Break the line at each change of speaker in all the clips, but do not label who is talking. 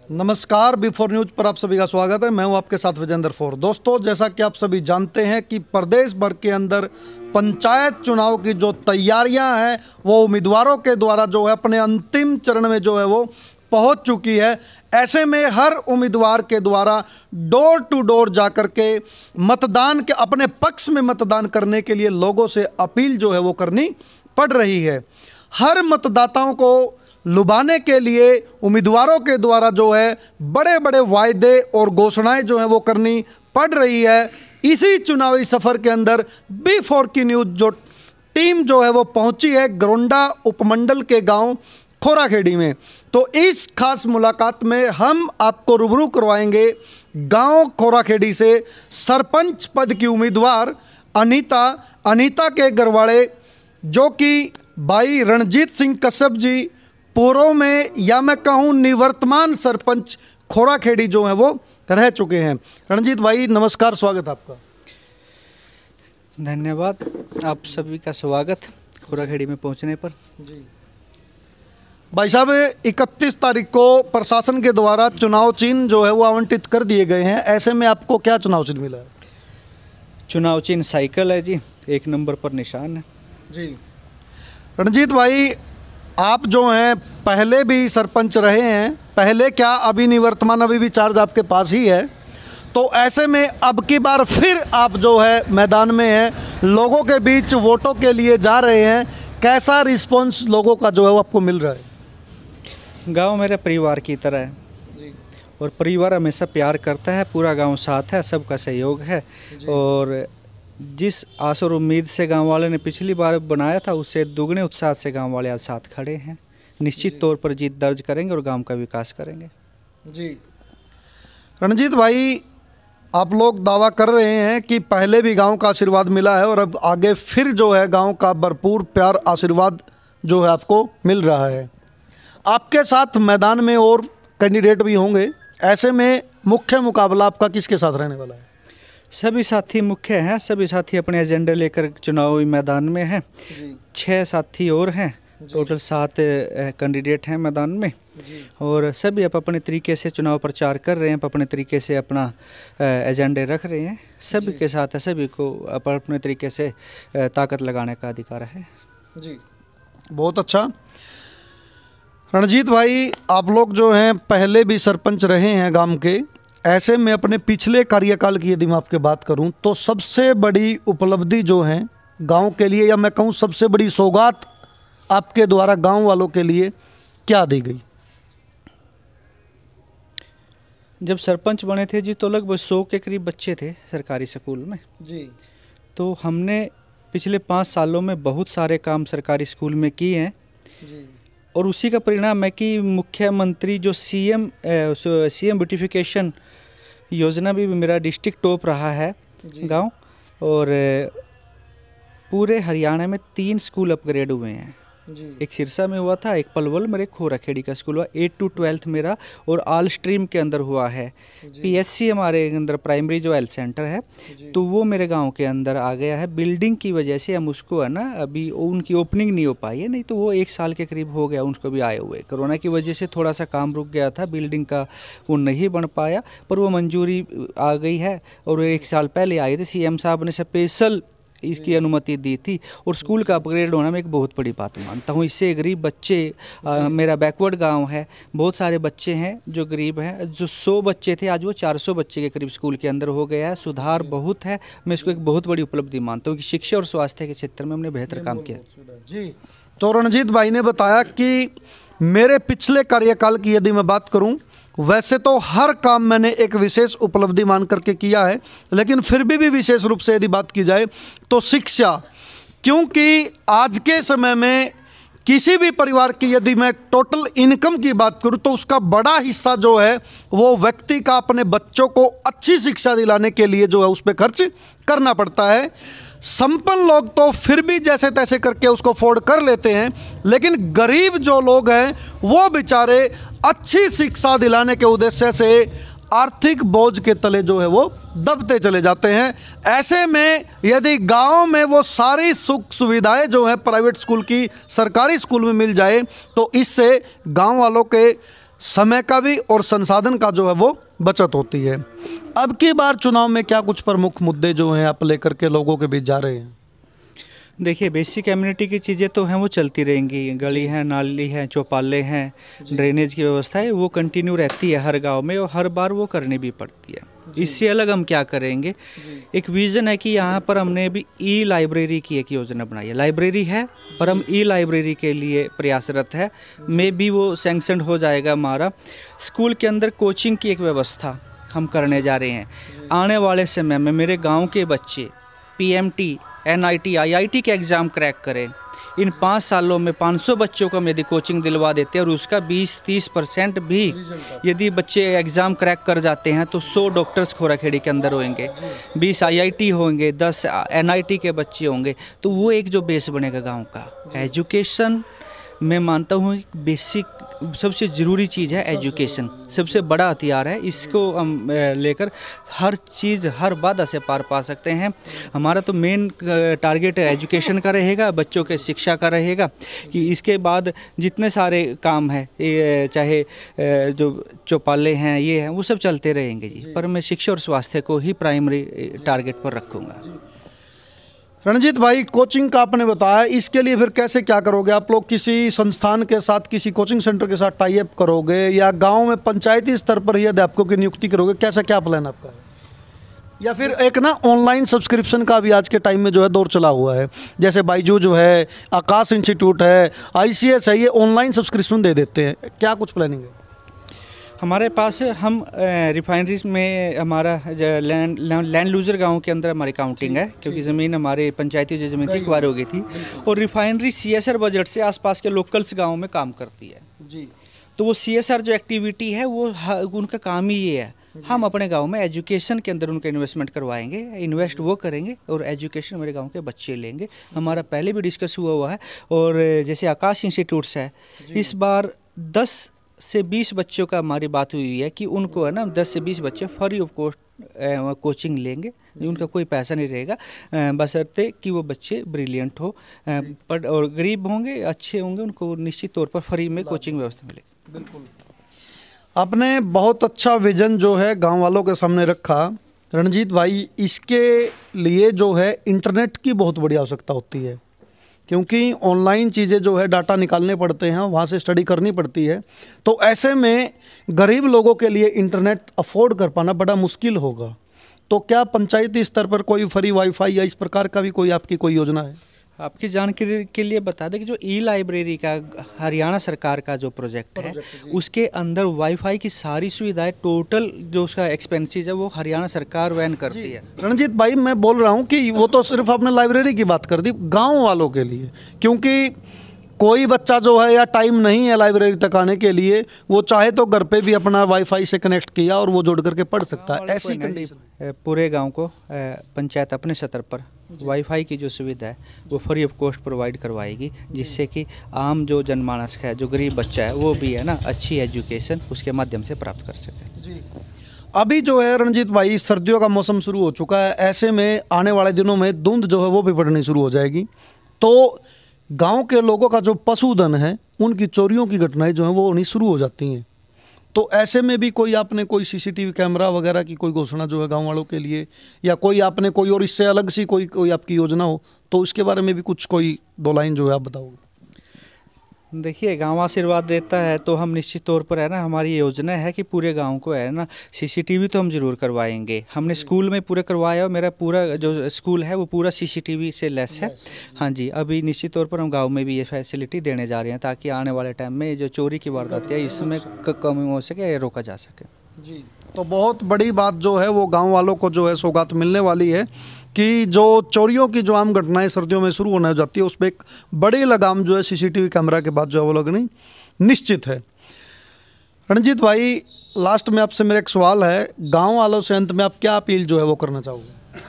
नमस्कार, before news पर आप सभी का स्वागत है। मैं हूं आपके साथ विजेंद्र फोर। दोस्तों, जैसा कि आप सभी जानते हैं कि प्रदेश भर के अंदर पंचायत चुनाव की जो तैयारियां हैं वो उम्मीदवारों के द्वारा जो है अपने अंतिम चरण में जो है वो पहुंच चुकी है। ऐसे में हर उम्मीदवार के द्वारा डोर टू डोर जाकर के मतदान के अपने पक्ष में मतदान करने के लिए लोगों से अपील जो है वो करनी पड़ रही है। हर मतदाताओं को लुभाने के लिए उम्मीदवारों के द्वारा जो है बड़े बड़े वायदे और घोषणाएं जो है वो करनी पड़ रही है। इसी चुनावी सफ़र के अंदर बी4 की न्यूज़ जो टीम जो है वो पहुंची है गरोंडा उपमंडल के गांव खोराखेड़ी में। तो इस खास मुलाकात में हम आपको रूबरू करवाएंगे गांव खोराखेड़ी से सरपंच पद की उम्मीदवार अनीता के गरवाड़े, जो कि भाई रणजीत सिंह कश्यप जी पूर्व में या मैं कहूँ निवर्तमान सरपंच खोराखेड़ी जो है वो रह चुके हैं। रणजीत भाई नमस्कार, स्वागत आपका।
धन्यवाद, आप सभी का स्वागत खोराखेड़ी में पहुंचने पर।
जी भाई साहब, 31 तारीख को प्रशासन के द्वारा चुनाव चिन्ह जो है वो आवंटित कर दिए गए हैं। ऐसे में आपको क्या चुनाव चिन्ह मिला है?
चुनाव चिन्ह साइकिल है जी, 1 नंबर पर निशान है
जी। रणजीत भाई, आप जो हैं पहले भी सरपंच रहे हैं, पहले क्या अभी निवर्तमान अभी भी चार्ज आपके पास ही है, तो ऐसे में अब की बार फिर आप जो है मैदान में हैं, लोगों के बीच वोटों के लिए जा रहे हैं। कैसा रिस्पांस लोगों का जो है वो आपको मिल रहा है?
गांव मेरे परिवार की तरह है
जी।
और परिवार हमेशा प्यार करता है, पूरा गांव साथ है, सबका सहयोग है। और जिस आस और उम्मीद से गांव वाले ने पिछली बार बनाया था, उससे दुगने उत्साह से गांव वाले आज साथ खड़े हैं। निश्चित तौर पर जीत दर्ज करेंगे और गांव का विकास करेंगे।
जी रणजीत भाई, आप लोग दावा कर रहे हैं कि पहले भी गांव का आशीर्वाद मिला है और अब आगे फिर जो है गांव का भरपूर प्यार आशीर्वाद जो है आपको मिल रहा है। आपके साथ मैदान में और कैंडिडेट भी होंगे, ऐसे में मुख्य मुकाबला आपका किसके साथ रहने वाला है?
सभी साथी मुख्य हैं, सभी साथी अपने एजेंडे लेकर चुनावी मैदान में हैं। 6 साथी और हैं, टोटल 7 कैंडिडेट हैं मैदान में। और सभी अपने तरीके से चुनाव प्रचार कर रहे हैं, अपने तरीके से अपना एजेंडे रख रहे हैं। सभी के साथ है, सभी को अपने तरीके से ताकत लगाने का अधिकार है।
जी, बहुत अच्छा। रणजीत भाई, आप लोग जो हैं पहले भी सरपंच रहे हैं गांव के, ऐसे में अपने पिछले कार्यकाल की यदि मैं आपके बात करूं तो सबसे बड़ी उपलब्धि जो है गांव के लिए, या मैं कहूं सबसे बड़ी सौगात आपके द्वारा गांव वालों के लिए क्या दी गई?
जब सरपंच बने थे जी तो लगभग 100 के करीब बच्चे थे सरकारी स्कूल में
जी।
तो हमने पिछले 5 सालों में बहुत सारे काम सरकारी स्कूल में किए हैं
जी।
और उसी का परिणाम है कि मुख्यमंत्री जो सीएम ब्यूटिफिकेशन योजना भी मेरा डिस्ट्रिक्ट टॉप रहा है गांव। और पूरे हरियाणा में 3 स्कूल अपग्रेड हुए हैं जी। एक सिरसा में हुआ था, एक पलवल में, एक खोराखेड़ी का स्कूल हुआ। 8 to 12th मेरा और ऑल स्ट्रीम के अंदर हुआ है। पीएचसी हमारे अंदर प्राइमरी जो हेल्थ सेंटर है तो वो मेरे गांव के अंदर आ गया है। बिल्डिंग की वजह से हम उसको है ना अभी उनकी ओपनिंग नहीं हो पाई है, नहीं तो वो 1 साल के करीब हो गया उनको भी आए हुए। कोरोना की वजह से थोड़ा सा काम रुक गया था, बिल्डिंग का वो नहीं बन पाया, पर वो मंजूरी आ गई है। और 1 साल पहले आए थे, सीएम साहब ने स्पेशल इसकी अनुमति दी थी। और स्कूल का अपग्रेड होना मैं एक बहुत बड़ी बात मानता हूँ। इससे गरीब बच्चे, मेरा बैकवर्ड गांव है, बहुत सारे बच्चे हैं जो गरीब हैं। जो 100 बच्चे थे आज वो 400 बच्चे के करीब स्कूल के अंदर हो गया है। सुधार बहुत है, मैं इसको एक बहुत बड़ी उपलब्धि मानता हूँ कि शिक्षा और स्वास्थ्य के क्षेत्र में हमने बेहतर काम किया
जी। तो रणजीत भाई ने बताया कि मेरे पिछले कार्यकाल की यदि मैं बात करूँ, वैसे तो हर काम मैंने एक विशेष उपलब्धि मान करके किया है, लेकिन फिर भी विशेष रूप से यदि बात की जाए तो शिक्षा, क्योंकि आज के समय में किसी भी परिवार की यदि मैं टोटल इनकम की बात करूं तो उसका बड़ा हिस्सा जो है वो व्यक्ति का अपने बच्चों को अच्छी शिक्षा दिलाने के लिए जो है उस पर खर्च करना पड़ता है। संपन्न लोग तो फिर भी जैसे तैसे करके उसको अफोर्ड कर लेते हैं, लेकिन गरीब जो लोग हैं वो बेचारे अच्छी शिक्षा दिलाने के उद्देश्य से आर्थिक बोझ के तले जो है वो दबते चले जाते हैं। ऐसे में यदि गांव में वो सारी सुख सुविधाएं जो है प्राइवेट स्कूल की सरकारी स्कूल में मिल जाए तो इससे गांव वालों के समय का भी और संसाधन का जो है वो बचत होती है। अब की बार चुनाव में क्या कुछ प्रमुख मुद्दे जो हैं आप लेकर के लोगों के बीच जा रहे हैं?
देखिए, बेसिक कम्युनिटी की चीज़ें तो हैं, वो चलती रहेंगी। गली है, नाली है, चौपाले हैं, ड्रेनेज की व्यवस्था है, वो कंटिन्यू रहती है हर गांव में और हर बार वो करनी भी पड़ती है। इससे अलग हम क्या करेंगे, एक विज़न है कि यहाँ पर हमने अभी ई लाइब्रेरी की एक योजना बनाई है। लाइब्रेरी है पर हम ई लाइब्रेरी के लिए प्रयासरत है। मे भी वो सैंक्शन हो जाएगा हमारा। स्कूल के अंदर कोचिंग की एक व्यवस्था हम करने जा रहे हैं। आने वाले समय में मेरे गाँव के बच्चे PMT, NIT, IIT के एग्ज़ाम क्रैक करें। इन 5 सालों में 500 बच्चों को हम यदि कोचिंग दिलवा देते हैं और उसका 20-30% भी यदि बच्चे एग्ज़ाम क्रैक कर जाते हैं तो 100 डॉक्टर्स खोराखेड़ी के अंदर होंगे, 20 IIT होंगे, 10 NIT के बच्चे होंगे। तो वो एक जो बेस बनेगा गांव का। एजुकेशन मैं मानता हूँ बेसिक सबसे ज़रूरी चीज़ है। एजुकेशन सबसे बड़ा हथियार है। इसको हम लेकर हर चीज़ हर बाधा से पार पा सकते हैं। हमारा तो मेन टारगेट एजुकेशन का रहेगा, बच्चों के शिक्षा का रहेगा कि इसके बाद जितने सारे काम हैं, चाहे जो चौपाले हैं, ये हैं, वो सब चलते रहेंगे जी। पर मैं शिक्षा और स्वास्थ्य को ही प्राइमरी टारगेट पर रखूँगा।
रणजीत भाई, कोचिंग का आपने बताया, इसके लिए फिर कैसे क्या करोगे आप लोग? किसी संस्थान के साथ, किसी कोचिंग सेंटर के साथ टाई अप करोगे या गांव में पंचायती स्तर पर ही अध्यापकों की नियुक्ति करोगे? कैसा क्या प्लान आपका है? या फिर एक ना ऑनलाइन सब्सक्रिप्शन का भी आज के टाइम में जो है दौर चला हुआ है, जैसे बायजू जो है, आकाश इंस्टीट्यूट है, ICS है, ये ऑनलाइन सब्सक्रिप्शन दे देते हैं। क्या कुछ प्लानिंग है?
हमारे पास हम रिफाइनरीज में हमारा लैंड लूजर गांव के अंदर हमारी काउंटिंग है, क्योंकि ज़मीन हमारे पंचायती जो ज़मीन थी एक्वायर हो गई थी। और रिफाइनरी CSR बजट से आसपास के लोकल्स गांव में काम करती है जी। तो वो CSR जो एक्टिविटी है वो उनका काम ही ये है। हम अपने गांव में एजुकेशन के अंदर उनका इन्वेस्टमेंट करवाएंगे, इन्वेस्ट वो करेंगे और एजुकेशन मेरे गांव के बच्चे लेंगे। हमारा पहले भी डिस्कस हुआ है। और जैसे आकाश इंस्टीट्यूट्स है, इस बार 10 से 20 बच्चों का हमारी बात हुई है कि उनको है ना 10 से 20 बच्चे फ्री ऑफ कॉस्ट कोचिंग लेंगे। उनका कोई पैसा नहीं रहेगा, बशर्ते कि वो बच्चे ब्रिलियंट हो पर और गरीब होंगे, अच्छे होंगे, उनको निश्चित तौर पर फ्री में कोचिंग व्यवस्था मिलेगी।
बिल्कुल, आपने बहुत अच्छा विजन जो है गांव वालों के सामने रखा रणजीत भाई। इसके लिए जो है इंटरनेट की बहुत बड़ी आवश्यकता होती है, क्योंकि ऑनलाइन चीज़ें जो है डाटा निकालने पड़ते हैं, वहाँ से स्टडी करनी पड़ती है। तो ऐसे में गरीब लोगों के लिए इंटरनेट अफोर्ड कर पाना बड़ा मुश्किल होगा। तो क्या पंचायती स्तर पर कोई फ्री वाईफाई या इस प्रकार का भी कोई आपकी कोई योजना है?
आपकी जानकारी के लिए बता दें कि जो ई लाइब्रेरी का हरियाणा सरकार का जो प्रोजेक्ट है, उसके अंदर वाईफाई की सारी सुविधाएं, टोटल जो उसका एक्सपेंसेस है वो हरियाणा सरकार वहन करती है।
रणजीत भाई, मैं बोल रहा हूं कि वो तो सिर्फ आपने लाइब्रेरी की बात कर दी, गांव वालों के लिए, क्योंकि कोई बच्चा जो है या टाइम नहीं है लाइब्रेरी तक आने के लिए, वो चाहे तो घर पे भी अपना वाईफाई से कनेक्ट किया और वो जोड़ करके पढ़ सकता है। ऐसी कंडीशन
पूरे गांव को पंचायत अपने स्तर पर वाईफाई की जो सुविधा है वो फ्री ऑफ कॉस्ट प्रोवाइड करवाएगी, जिससे कि आम जो जनमानस है, जो गरीब बच्चा है, वो भी है ना अच्छी एजुकेशन उसके माध्यम से प्राप्त कर सके जी।
अभी जो है रणजीत भाई, सर्दियों का मौसम शुरू हो चुका है। ऐसे में आने वाले दिनों में धुंध जो है वो भी पड़नी शुरू हो जाएगी। तो गांव के लोगों का जो पशुधन है, उनकी चोरियों की घटनाएं जो हैं वो होनी शुरू हो जाती हैं। तो ऐसे में भी कोई आपने कोई CCTV कैमरा वगैरह की कोई घोषणा जो है गांव वालों के लिए, या कोई आपने कोई और इससे अलग सी कोई आपकी योजना हो, तो उसके बारे में भी कुछ कोई 2 लाइन जो है आप बताओगे?
देखिए, गांव आशीर्वाद देता है तो हम निश्चित तौर पर है ना, हमारी योजना है कि पूरे गांव को है ना CCTV तो हम ज़रूर करवाएंगे। हमने स्कूल में पूरा करवाया और मेरा पूरा जो स्कूल है वो पूरा CCTV से लेस है। हाँ जी, अभी निश्चित तौर पर हम गांव में भी ये फैसिलिटी देने जा रहे हैं, ताकि आने वाले टाइम में जो चोरी की वारदात है इसमें कमी हो सके, रोका जा सके
जी। तो बहुत बड़ी बात जो है वो गाँव वालों को जो है सौगात मिलने वाली है कि जो चोरियों की जो आम घटनाएं सर्दियों में शुरू होने हो जाती है, उसमें एक बड़ी लगाम जो है CCTV कैमरा के बाद जो है वो लगनी निश्चित है। रणजीत भाई, लास्ट में आपसे मेरा एक सवाल है, गांव वालों से अंत में आप क्या अपील जो है वो करना चाहोगे?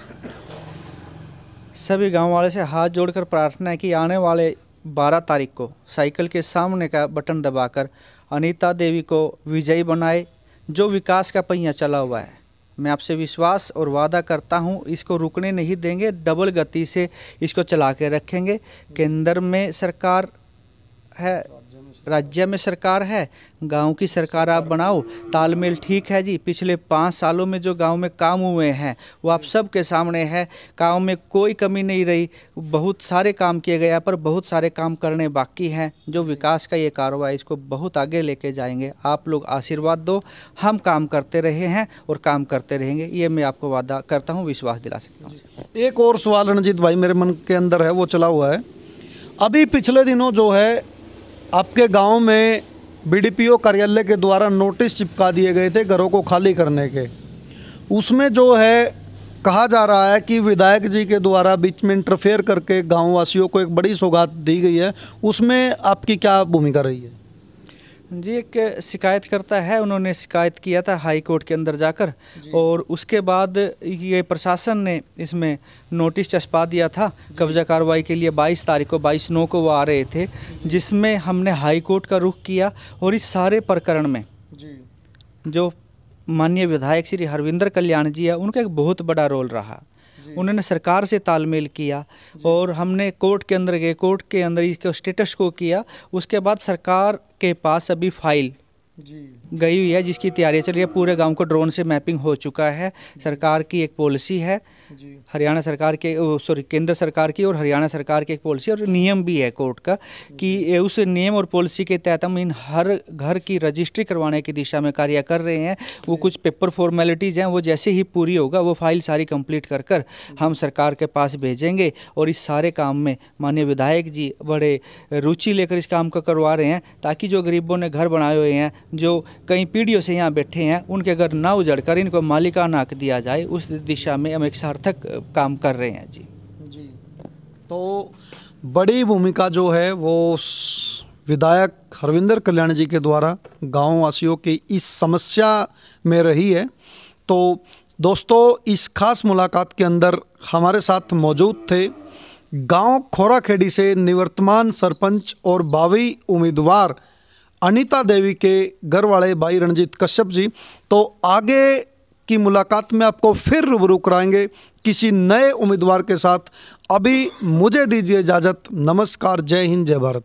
सभी गांव वाले से हाथ जोड़कर प्रार्थना है कि आने वाले 12 तारीख को साइकिल के सामने का बटन दबाकर अनीता देवी को विजयी बनाए। जो विकास का पहिया चला हुआ है, मैं आपसे विश्वास और वादा करता हूं, इसको रुकने नहीं देंगे, डबल गति से इसको चला के रखेंगे। केंद्र में सरकार है, राज्य में सरकार है, गांव की सरकार आप बनाओ, तालमेल ठीक है जी। पिछले 5 सालों में जो गांव में काम हुए हैं वो आप सबके सामने है। गांव में कोई कमी नहीं रही, बहुत सारे काम किए गए, पर बहुत सारे काम करने बाकी हैं। जो विकास का ये कारोबार, इसको बहुत आगे लेके जाएंगे। आप लोग आशीर्वाद दो, हम काम करते रहे हैं और काम करते रहेंगे, ये मैं आपको वादा करता हूँ, विश्वास दिला सकता हूँ।
एक और सवाल रणजीत भाई मेरे मन के अंदर है, वो चला हुआ है। अभी पिछले दिनों जो है आपके गांव में बीडीपीओ कार्यालय के द्वारा नोटिस चिपका दिए गए थे घरों को खाली करने के। उसमें जो है कहा जा रहा है कि विधायक जी के द्वारा बीच में इंटरफेयर करके गाँव वासियों को एक बड़ी सौगात दी गई है, उसमें आपकी क्या भूमिका रही है?
जी, एक शिकायतकर्ता है, उन्होंने शिकायत किया था हाई कोर्ट के अंदर जाकर, और उसके बाद ये प्रशासन ने इसमें नोटिस चस्पा दिया था कब्जा कार्रवाई के लिए। 22 तारीख को, 22/9 को वो आ रहे थे, जिसमें हमने हाई कोर्ट का रुख किया। और इस सारे प्रकरण में जो माननीय विधायक श्री हरविंदर कल्याण जी है, उनका एक बहुत बड़ा रोल रहा। उन्होंने सरकार से तालमेल किया और हमने कोर्ट के अंदर गए, कोर्ट के अंदर इसके स्टेटस को किया। उसके बाद सरकार के पास अभी फाइल गई हुई है जिसकी तैयारी चल रही है। पूरे गांव को ड्रोन से मैपिंग हो चुका है। सरकार की एक पॉलिसी है, हरियाणा सरकार के, सॉरी केंद्र सरकार की और हरियाणा सरकार की एक पॉलिसी और नियम भी है कोर्ट का कि उस नियम और पॉलिसी के तहत हम इन हर घर की रजिस्ट्री करवाने की दिशा में कार्य कर रहे हैं। वो कुछ पेपर फॉर्मेलिटीज़ हैं, वो जैसे ही पूरी होगा वो फाइल सारी कंप्लीट कर हम सरकार के पास भेजेंगे। और इस सारे काम में माननीय विधायक जी बड़े रुचि लेकर इस काम को करवा रहे हैं, ताकि जो गरीबों ने घर बनाए हुए हैं, जो कई पीढ़ियों से यहाँ बैठे हैं, उनके घर ना उजड़ कर इनको मालिकाना हक दिया जाए, उस दिशा में हम एक सार्थक काम कर रहे हैं। जी
तो बड़ी भूमिका जो है वो विधायक हरविंदर कल्याण जी के द्वारा गाँव वासियों की इस समस्या में रही है। तो दोस्तों, इस खास मुलाकात के अंदर हमारे साथ मौजूद थे गांव खोराखेड़ी से निवर्तमान सरपंच और भावी उम्मीदवार अनीता देवी के घर वाले भाई रणजीत कश्यप जी। तो आगे की मुलाकात में आपको फिर रूबरू कराएंगे किसी नए उम्मीदवार के साथ। अभी मुझे दीजिए इजाज़त। नमस्कार, जय हिंद, जय भारत।